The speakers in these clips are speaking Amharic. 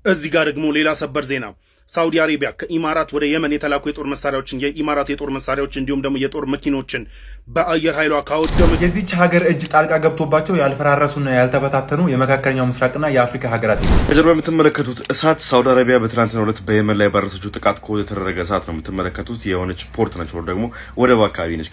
እዚህ ጋር ደግሞ ሌላ ሰበር ዜና ሳውዲ አረቢያ ከኢማራት ወደ የመን የተላኩ የጦር መሳሪያዎችን የኢማራት የጦር መሳሪያዎች እንዲሁም ደግሞ የጦር መኪኖችን በአየር ኃይሏ ካወደመች የዚች ሀገር እጅ ጣልቃ ገብቶባቸው ያልፈራረሱና ያልተበታተኑ የመካከለኛው ምስራቅና የአፍሪካ ሀገራት ከጀርባ የምትመለከቱት እሳት ሳውዲ አረቢያ በትናንትናው ዕለት በየመን ላይ ባረሰችው ጥቃት ኮዝ የተደረገ እሳት ነው የምትመለከቱት። የሆነች ፖርት ነች ወር ደግሞ ወደብ አካባቢ ነች።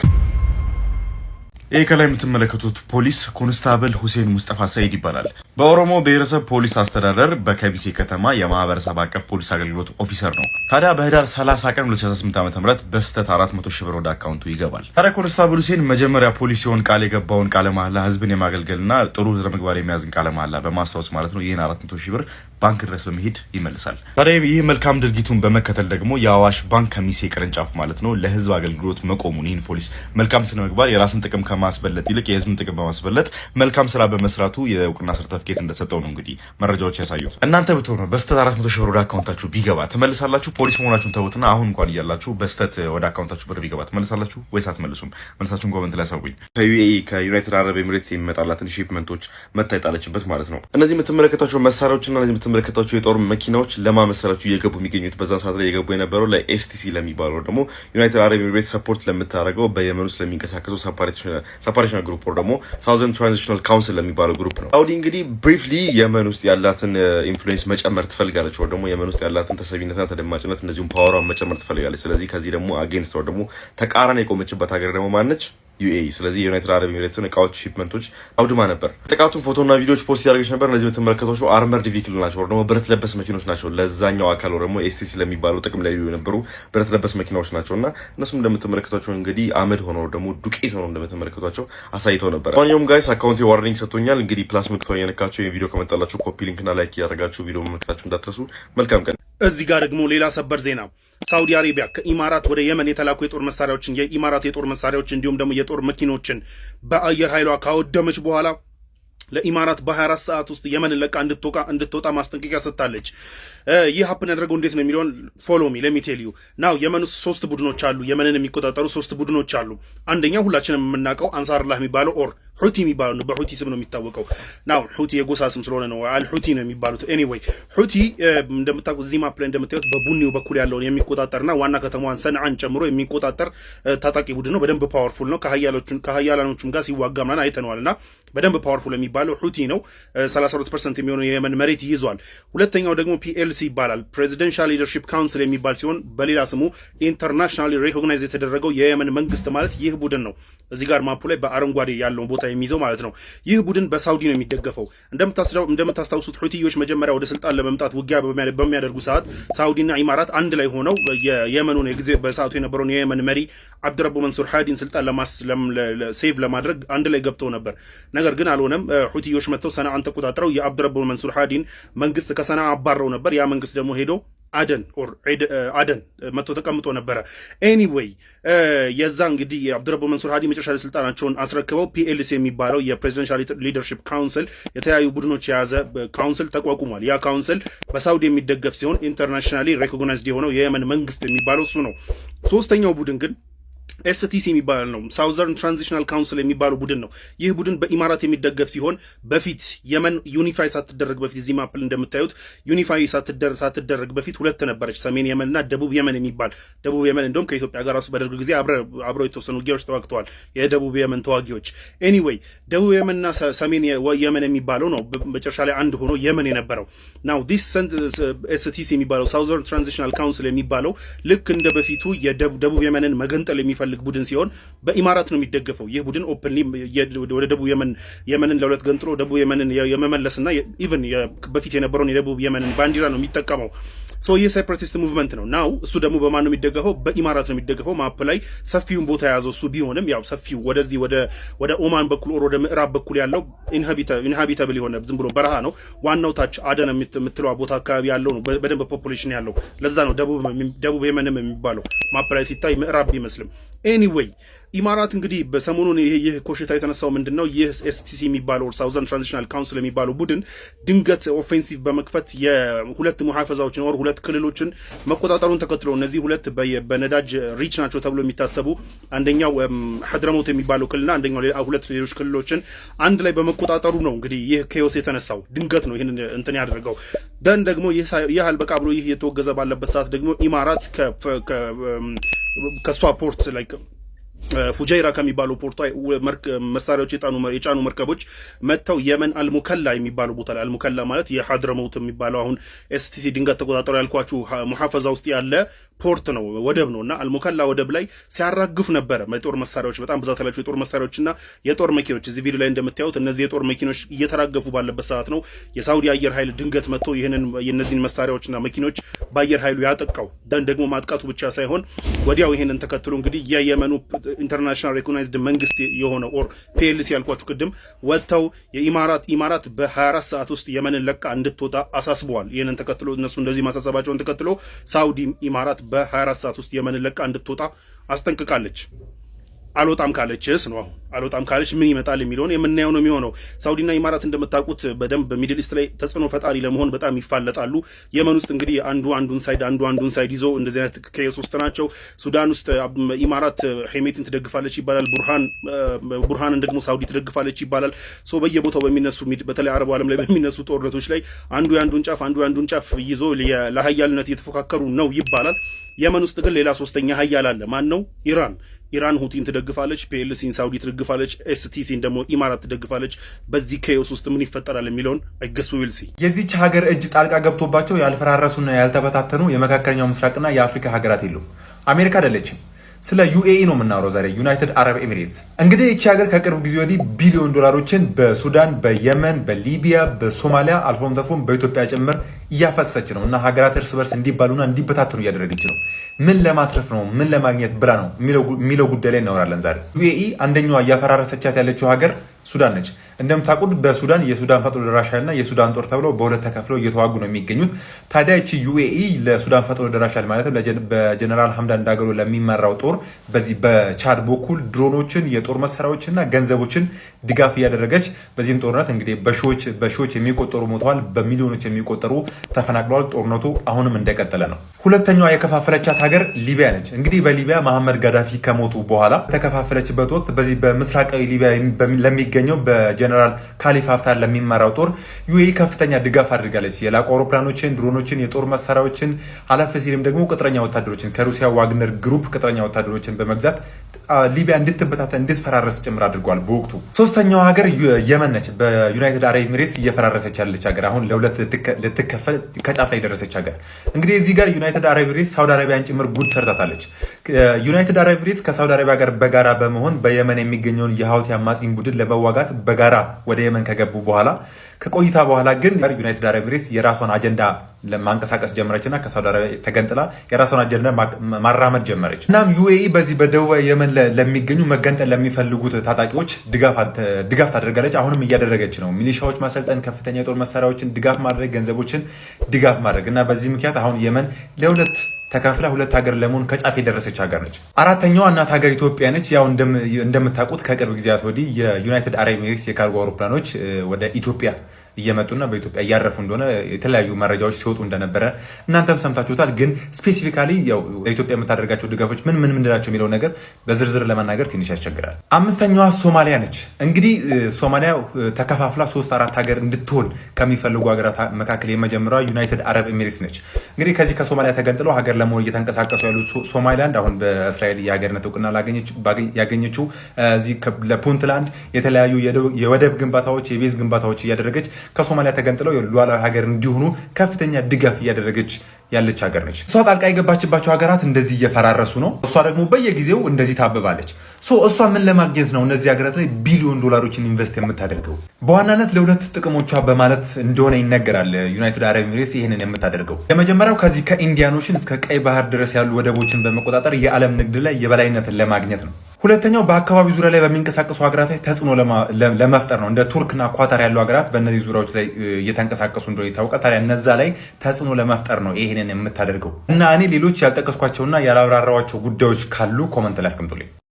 ይህ ከላይ የምትመለከቱት ፖሊስ ኮንስታብል ሁሴን ሙስጠፋ ሰይድ ይባላል። በኦሮሞ ብሔረሰብ ፖሊስ አስተዳደር በከሚሴ ከተማ የማህበረሰብ አቀፍ ፖሊስ አገልግሎት ኦፊሰር ነው። ታዲያ በህዳር 30 ቀን 2018 ዓ.ም በስተት 400 ሺህ ብር ወደ አካውንቱ ይገባል። ታዲያ ኮንስታብል ሁሴን መጀመሪያ ፖሊስ ሲሆን ቃል የገባውን ቃለ መሐላ ህዝብን የማገልገልና ጥሩ ምግባር የሚያዝን ቃለ መሐላ በማስታወስ ማለት ነው ይህን 400 ሺህ ብር ባንክ ድረስ በመሄድ ይመልሳል። ታዲያ ይህ መልካም ድርጊቱን በመከተል ደግሞ የአዋሽ ባንክ ከሚሴ ቅርንጫፍ ማለት ነው ለህዝብ አገልግሎት መቆሙን ይህን ፖሊስ መልካም ስነ ምግባር የራስን ጥቅም ከማስበለጥ ይልቅ የህዝብን ጥቅም በማስበለጥ መልካም ስራ በመስራቱ የእውቅና ሰርተፍኬት እንደሰጠው ነው እንግዲህ መረጃዎች ያሳዩት። እናንተ ብትሆኑ በስተት 400 ሺህ ብር ወደ አካውንታችሁ ቢገባ ትመልሳላችሁ? ፖሊስ መሆናችሁን ተውትና አሁን እንኳን እያላችሁ በስተት ወደ አካውንታችሁ ብር ቢገባ ትመልሳላችሁ ወይስ አትመልሱም? መልሳችሁን ኮሜንት ላይ አሳውቁኝ። ከዩኤኢ ከዩናይትድ አረብ ኤሚሬትስ የሚመጣላትን ሺፕመንቶች መታ የጣለችበት ማለት ነው። እነዚህ የምትመለከቷቸው መሳሪያዎችና እነዚህ የምትመለከቷቸው የጦር መኪናዎች ለማመሰላችሁ እየገቡ የሚገኙት በዛ ሰዓት ላይ የገቡ የነበረው ለኤስቲሲ ለሚባለው ደግሞ ዩናይትድ አረብ ኤሚሬትስ ሰፖርት ለምታደርገው በየመን ውስጥ ለሚንቀሳቀሱ ሰፓሬሽን ግሩፕ ወር ደግሞ ሳውዘርን ትራንዚሽናል ካውንስል ለሚባለው ግሩፕ ነው። ሳውዲ እንግዲህ ብሪፍሊ የመን ውስጥ ያላትን ኢንፍሉዌንስ መጨመር ትፈልጋለች፣ ወር ደግሞ የመን ውስጥ ያላትን ተሰቢነትና ተደማጭነት እንደዚሁም ፓወሯን መጨመር ትፈልጋለች። ስለዚህ ከዚህ ደግሞ አጌንስት ወር ደግሞ ተቃራኒ የቆመችበት ሀገር ደግሞ ማነች? ዩኤኢ። ስለዚህ የዩናይትድ አረብ ኤሚሬትስን እቃዎች ሺፕመንቶች አውድማ ነበር። ጥቃቱን ፎቶና ቪዲዮዎች ፖስት ያደረገች ነበር። እነዚህ የምትመለከቷቸው አርመርድ ቪክል ናቸው፣ ወር ደግሞ ብረት ለበስ መኪኖች ናቸው። ለዛኛው አካል ወር ደግሞ ኤስቲሲ ለሚባለው ጥቅም ላይ የነበሩ ብረት ለበስ መኪናዎች ናቸውና እነሱም እንደምትመለከቷቸው እንግዲህ አመድ ሆነው ደግሞ ዱቄት ሆነው እንደምትመለከቷቸው አሳይተው ነበር። ማንኛውም ጋይስ አካውንቴ ዋርኒንግ ሰጥቶኛል። እንግዲህ ፕላስ ምልክቷን እየነካችሁ የቪዲዮ ከመጣላችሁ ኮፒ ሊንክና ላይክ እያደረጋችሁ ቪዲዮ መመልከታችሁ እንዳትረሱ። መልካም ቀን። እዚህ ጋር ደግሞ ሌላ ሰበር ዜና ሳውዲ አረቢያ ከኢማራት ወደ የመን የተላኩ የጦር መሳሪያዎችን የኢማራት የጦር መሳሪያዎች እንዲሁም ደግሞ የጦር መኪኖችን በአየር ኃይሏ ካወደመች በኋላ ለኢማራት በ24 ሰዓት ውስጥ የመንን ለቃ እንድትወጣ ማስጠንቀቂያ ሰጥታለች። ይህ ሀፕን ያደረገው እንዴት ነው የሚለውን ፎሎ ሚ ሌት ሚ ቴል ዩ ናው። የመን ውስጥ 3 ቡድኖች አሉ። የመንን የሚቆጣጠሩ 3 ቡድኖች አሉ። አንደኛው ሁላችንም የምናውቀው አንሳርላህ የሚባለው ኦር ሁቲ የሚባለው ነው። በሁቲ ስም ነው የሚታወቀው። ናው ሁቲ የጎሳ ስም ስለሆነ ነው አልሁቲ ነው የሚባሉት። ኤኒዌይ ሁቲ እንደምታውቁት እዚህ ማፕ ላይ እንደምታዩት በቡኒው በኩል ያለውን የሚቆጣጠርና ዋና ከተማዋን ሰንዓን ጨምሮ የሚቆጣጠር ታጣቂ ቡድን ነው። በደንብ ፓወርፉል ነው። ከሀያላኖቹም ጋር ሲዋጋ ምናምን አይተነዋልና በደንብ ፓወርፉል የሚባለው ሁቲ ነው። 32% የሚሆነው የየመን መሬት ይይዟል። ሁለተኛው ደግሞ ፒኤልሲ ይባላል። ፕሬዚደንሻል ሊደርሺፕ ካውንስል የሚባል ሲሆን በሌላ ስሙ ኢንተርናሽናሊ ሪኮግናይዝ የተደረገው የየመን መንግስት ማለት ይህ ቡድን ነው። እዚህ ጋር ማፑ ላይ በአረንጓዴ ያለውን ቦታ የሚይዘው ማለት ነው። ይህ ቡድን በሳውዲ ነው የሚደገፈው። እንደምታስታውሱት ሁቲዎች መጀመሪያ ወደ ስልጣን ለመምጣት ውጊያ በሚያደርጉ ሰዓት ሳውዲና ኢማራት አንድ ላይ ሆነው የየመኑን የጊዜ በሰዓቱ የነበረውን የየመን መሪ አብድረቡ መንሱር ሃዲን ስልጣን ሴቭ ለማድረግ አንድ ላይ ገብተው ነበር። ነገር ግን አልሆነም። ሁቲዎች መጥተው ሰንዓን ተቆጣጥረው የአብድረቡ መንሱር ሃዲን መንግስት ከሰንዓ አባረው ነበር። ያ መንግስት ደግሞ ሄዶ አደን መጥቶ ተቀምጦ ነበረ። ኤኒዌይ የዛ እንግዲህ የአብዱረቡ መንሱር ሃዲ መጨረሻ ስልጣናቸውን አስረክበው ፒኤልሲ የሚባለው የፕሬዚደንሻል ሊደርሺፕ ካውንስል የተለያዩ ቡድኖች የያዘ ካውንስል ተቋቁሟል። ያ ካውንስል በሳውዲ የሚደገፍ ሲሆን ኢንተርናሽናሊ ሬኮግናይዝድ የሆነው የየመን መንግስት የሚባለው እሱ ነው። ሶስተኛው ቡድን ግን ኤስቲሲ የሚባል ነው። ሳውዘርን ትራንዚሽናል ካውንስል የሚባለው ቡድን ነው። ይህ ቡድን በኢማራት የሚደገፍ ሲሆን በፊት የመን ዩኒፋይ ሳትደረግ በፊት እዚህ ማፕል እንደምታዩት ዩኒፋይ ሳትደረግ በፊት 2 ነበረች፣ ሰሜን የመንና ደቡብ የመን የሚባል። ደቡብ የመን እንደውም ከኢትዮጵያ ጋር ራሱ በደርግ ጊዜ አብረው የተወሰኑ ውጊያዎች ተዋግተዋል የደቡብ የመን ተዋጊዎች። ኤኒዌይ ደቡብ የመንና ሰሜን የመን የሚባለው ነው መጨረሻ ላይ አንድ ሆኖ የመን የነበረው። ናው ዲስ ኤስቲሲ የሚባለው ሳውዘርን ትራንዚሽናል ካውንስል የሚባለው ልክ እንደ በፊቱ የደቡብ የመንን መገንጠል የሚፈልግ ቡድን ሲሆን በኢማራት ነው የሚደገፈው። ይህ ቡድን ኦፕንሊ ወደ ደቡብ የመንን ለሁለት ገንጥሎ ደቡብ የመንን የመመለስና ኢቭን በፊት የነበረውን የደቡብ የመንን ባንዲራ ነው የሚጠቀመው። ሶ ይህ ሴፓሬቲስት ሙቭመንት ነው። ናው እሱ ደግሞ በማን ነው የሚደገፈው? በኢማራት ነው የሚደገፈው። ማፕ ላይ ሰፊውን ቦታ የያዘው እሱ ቢሆንም ያው ሰፊው ወደዚህ ወደ ኦማን በኩል ወደ ምዕራብ በኩል ያለው ኢንሃቢታብል የሆነ ዝም ብሎ በረሃ ነው። ዋናው ታች አደን የምትለው ቦታ አካባቢ ያለው ነው በደንብ ፖፑሌሽን ያለው። ለዛ ነው ደቡብ የመንም የሚባለው ማፕ ላይ ሲታይ ምዕራብ ቢመስልም ኤኒዌይ ኢማራት እንግዲህ በሰሞኑን ይህ ኮሽታ የተነሳው ምንድነው? ይህ ኤስቲሲ የሚባለው ሳውዘርን ትራንዚሽናል ካውንስል የሚባለው ቡድን ድንገት ኦፌንሲቭ በመክፈት የሁለት ሙሐፈዛዎችን ወር ሁለት ክልሎችን መቆጣጠሩን ተከትሎ እነዚህ ሁለት በነዳጅ ሪች ናቸው ተብሎ የሚታሰቡ አንደኛው ሐድረሞት የሚባለው ክልልና አንደኛው ሁለት ሌሎች ክልሎችን አንድ ላይ በመቆጣጠሩ ነው እንግዲህ ይህ ኬዮስ የተነሳው። ድንገት ነው ይህንን እንትን ያደረገው። ደን ደግሞ ይህ አልበቃ ብሎ ይህ የተወገዘ ባለበት ሰዓት ደግሞ ኢማራት ከሷ ፖርት ላይ ፉጀይራ ከሚባለው ፖርቷ መሳሪያዎች የጫኑ መርከቦች መጥተው የመን አልሙከላ የሚባለው ቦታ ላይ አልሙከላ ማለት የሐድረሞት የሚባለው አሁን ኤስቲሲ ድንገት ተቆጣጠሩ ያልኳችሁ ሙሐፈዛ ውስጥ ያለ ፖርት ነው፣ ወደብ ነውና አልሙከላ ወደብ ላይ ሲያራግፍ ነበረ የጦር መሳሪያዎች፣ በጣም ብዛት ያላቸው የጦር መሳሪያዎችና የጦር መኪኖች። እዚህ ቪዲዮ ላይ እንደምታዩት እነዚህ የጦር መኪኖች እየተራገፉ ባለበት ሰዓት ነው የሳውዲ አየር ኃይል ድንገት መጥቶ የነዚህን መሳሪያዎችና መኪኖች በአየር ኃይሉ ያጠቃው። ደን ደግሞ ማጥቃቱ ብቻ ሳይሆን ወዲያው ይሄንን ተከትሎ እንግዲህ የየመኑ ኢንተርናሽናል ሬኮግናይዝድ መንግስት የሆነ ኦር ፒኤልሲ ያልኳችሁ ቅድም ወጥተው ኢማራት በ24 ሰዓት ውስጥ የመንን ለቃ እንድትወጣ አሳስበዋል። ይህንን ተከትሎ እነሱ እንደዚህ ማሳሰባቸውን ተከትሎ ሳውዲ ኢማራት በ24 ሰዓት ውስጥ የመንን ለቃ እንድትወጣ አስጠንቅቃለች። አልወጣም ካለችስ ነው። አሁን አልወጣም ካለች ምን ይመጣል የሚለውን የምናየው ነው የሚሆነው። ሳውዲና ኢማራት እንደምታውቁት በደንብ በሚድል ኢስት ላይ ተጽዕኖ ፈጣሪ ለመሆን በጣም ይፋለጣሉ። የመን ውስጥ እንግዲህ አንዱን ሳይድ ይዞ እንደዚህ አይነት ኬስ ውስጥ ናቸው። ሱዳን ውስጥ ኢማራት ሄሜትን ትደግፋለች ይባላል፣ ቡርሃንን ደግሞ ሳውዲ ትደግፋለች ይባላል። ሶ በየቦታው በሚነሱ በተለይ አረቡ ዓለም ላይ በሚነሱ ጦርነቶች ላይ አንዱ ያንዱን ጫፍ ይዞ ለሀያልነት እየተፎካከሩ ነው ይባላል። የመን ውስጥ ግን ሌላ ሶስተኛ ሀያል አለ። ማን ነው? ኢራን ሁቲን ትደግፋለች፣ ፒኤልሲን ሳውዲ ትደግፋለች፣ ኤስቲሲን ደግሞ ኢማራት ትደግፋለች። በዚህ ኬዮስ ውስጥ ምን ይፈጠራል የሚለውን አይገስ ዊል ሲ። የዚች ሀገር እጅ ጣልቃ ገብቶባቸው ያልፈራረሱና ያልተበታተኑ የመካከለኛው ምስራቅና የአፍሪካ ሀገራት የሉም። አሜሪካ አይደለችም። ስለ ዩኤኢ ነው የምናወራው ዛሬ፣ ዩናይትድ አረብ ኤሚሬትስ። እንግዲህ ይቺ ሀገር ከቅርብ ጊዜ ወዲህ ቢሊዮን ዶላሮችን በሱዳን፣ በየመን፣ በሊቢያ፣ በሶማሊያ አልፎም ተርፎም በኢትዮጵያ ጭምር እያፈሰሰች ነው እና ሀገራት እርስ በርስ እንዲባሉና እንዲበታተኑ እያደረገች ነው። ምን ለማትረፍ ነው? ምን ለማግኘት ብላ ነው የሚለው ጉዳይ ላይ እናወራለን ዛሬ። ዩኤኢ አንደኛዋ እያፈራረሰቻት ያለችው ሀገር ሱዳን ነች። እንደምታውቁት በሱዳን የሱዳን ፈጥኖ ደራሽ ኃይልና የሱዳን ጦር ተብለው በሁለት ተከፍለው እየተዋጉ ነው የሚገኙት። ታዲያ ይቺ ዩኤኢ ለሱዳን ፈጥኖ ደራሽ ኃይል ማለትም በጀነራል ሐምዳን ዳገሎ ለሚመራው ጦር በዚህ በቻድ በኩል ድሮኖችን፣ የጦር መሳሪያዎችና ገንዘቦችን ድጋፍ እያደረገች በዚህም ጦርነት እንግዲህ በሺዎች የሚቆጠሩ ሞተዋል፣ በሚሊዮኖች የሚቆጠሩ ተፈናቅለዋል። ጦርነቱ አሁንም እንደቀጠለ ነው። ሁለተኛዋ የከፋፈለቻት ሀገር ሊቢያ ነች። እንግዲህ በሊቢያ መሐመድ ጋዳፊ ከሞቱ በኋላ ተከፋፈለችበት ወቅት በዚህ በምስራቃዊ ሊቢያ ለሚገኘው በጀነራል ካሊፋ ሀፍታር ለሚመራው ጦር ዩኤኢ ከፍተኛ ድጋፍ አድርጋለች። የላቁ አውሮፕላኖችን፣ ድሮኖችን፣ የጦር መሳሪያዎችን አለፍ ሲልም ደግሞ ቅጥረኛ ወታደሮችን ከሩሲያ ዋግነር ግሩፕ ቅጥረኛ ወታደሮችን በመግዛት ሊቢያ እንድትበታተን እንድትፈራረስ ጭምር አድርጓል በወቅቱ። ሶስተኛዋ ሀገር የመን ነች። በዩናይትድ አረብ ኤሚሬትስ እየፈራረሰች ያለች ሀገር፣ አሁን ለሁለት ልትከፈል ከጫፍ ላይ የደረሰች ሀገር። እንግዲህ እዚህ ጋር ዩናይትድ አረብ ኤሚሬትስ ሳውዲ አረቢያን ጭምር ጉድ ሰርታታለች። ዩናይትድ አረብ ኤሚሬትስ ከሳውዲ አረቢያ ጋር በጋራ በመሆን በየመን የሚገኘውን የሀውቲ አማጺን ቡድን ለመዋጋት በጋራ ወደ የመን ከገቡ በኋላ ከቆይታ በኋላ ግን ዩናይትድ አረብ ኤሚሬትስ የራሷን አጀንዳ ለማንቀሳቀስ ጀመረችና ከሳውዲ አረቢያ ተገንጥላ የራሷን አጀንዳ ማራመድ ጀመረች። እናም ዩኤኢ በዚህ በደቡብ የመን ለሚገኙ መገንጠል ለሚፈልጉት ታጣቂዎች ድጋፍ ታደርጋለች። አሁንም እያደረገች ነው። ሚሊሻዎች ማሰልጠን፣ ከፍተኛ የጦር መሳሪያዎችን ድጋፍ ማድረግ፣ ገንዘቦችን ድጋፍ ማድረግ እና በዚህ ምክንያት አሁን የመን ለሁለት ተከፍላ ሁለት ሀገር ለመሆን ከጫፍ የደረሰች ሀገር ነች። አራተኛዋ እናት ሀገር ኢትዮጵያ ነች። ያው እንደምታውቁት ከቅርብ ጊዜያት ወዲህ የዩናይትድ አረብ ኤሚሬትስ የካርጎ አውሮፕላኖች ወደ ኢትዮጵያ እየመጡና በኢትዮጵያ እያረፉ እንደሆነ የተለያዩ መረጃዎች ሲወጡ እንደነበረ እናንተም ሰምታችሁታል። ግን ስፔሲፊካሊ ያው ለኢትዮጵያ የምታደርጋቸው ድጋፎች ምን ምንድናቸው የሚለው ነገር በዝርዝር ለመናገር ትንሽ ያስቸግራል። አምስተኛዋ ሶማሊያ ነች። እንግዲህ ሶማሊያ ተከፋፍላ 3-4 ሀገር እንድትሆን ከሚፈልጉ ሀገራት መካከል የመጀመሪያዋ ዩናይትድ አረብ ኤሚሬትስ ነች። እንግዲህ ከዚህ ከሶማሊያ ተገንጥለው ሀገር ለመሆን እየተንቀሳቀሱ ያሉ ሶማሊላንድ አሁን በእስራኤል የሀገርነት እውቅና ያገኘችው እዚህ ለፑንትላንድ የተለያዩ የወደብ ግንባታዎች፣ የቤዝ ግንባታዎች እያደረገች ከሶማሊያ ተገንጥለው ሉዓላዊ ሀገር እንዲሆኑ ከፍተኛ ድጋፍ እያደረገች ያለች ሀገር ነች። እሷ ጣልቃ የገባችባቸው ሀገራት እንደዚህ እየፈራረሱ ነው። እሷ ደግሞ በየጊዜው እንደዚህ ታብባለች። እሷ ምን ለማግኘት ነው እነዚህ ሀገራት ላይ ቢሊዮን ዶላሮችን ኢንቨስት የምታደርገው? በዋናነት ለሁለት ጥቅሞቿ በማለት እንደሆነ ይነገራል። ዩናይትድ አረብ ኤሚሬትስ ይህንን የምታደርገው የመጀመሪያው ከዚህ ከኢንዲያን ኦሽን እስከ ቀይ ባህር ድረስ ያሉ ወደቦችን በመቆጣጠር የዓለም ንግድ ላይ የበላይነትን ለማግኘት ነው። ሁለተኛው በአካባቢው ዙሪያ ላይ በሚንቀሳቀሱ ሀገራት ላይ ተጽዕኖ ለመፍጠር ነው። እንደ ቱርክና ኳታር ያሉ ሀገራት በእነዚህ ዙሪያዎች ላይ እየተንቀሳቀሱ እንደሆነ ይታወቃል። ታዲያ እነዛ ላይ ተጽዕኖ ለመፍጠር ነው ይሄንን የምታደርገው እና እኔ ሌሎች ያልጠቀስኳቸውና ያላብራራዋቸው ጉዳዮች ካሉ ኮመንት ላይ አስቀምጡልኝ።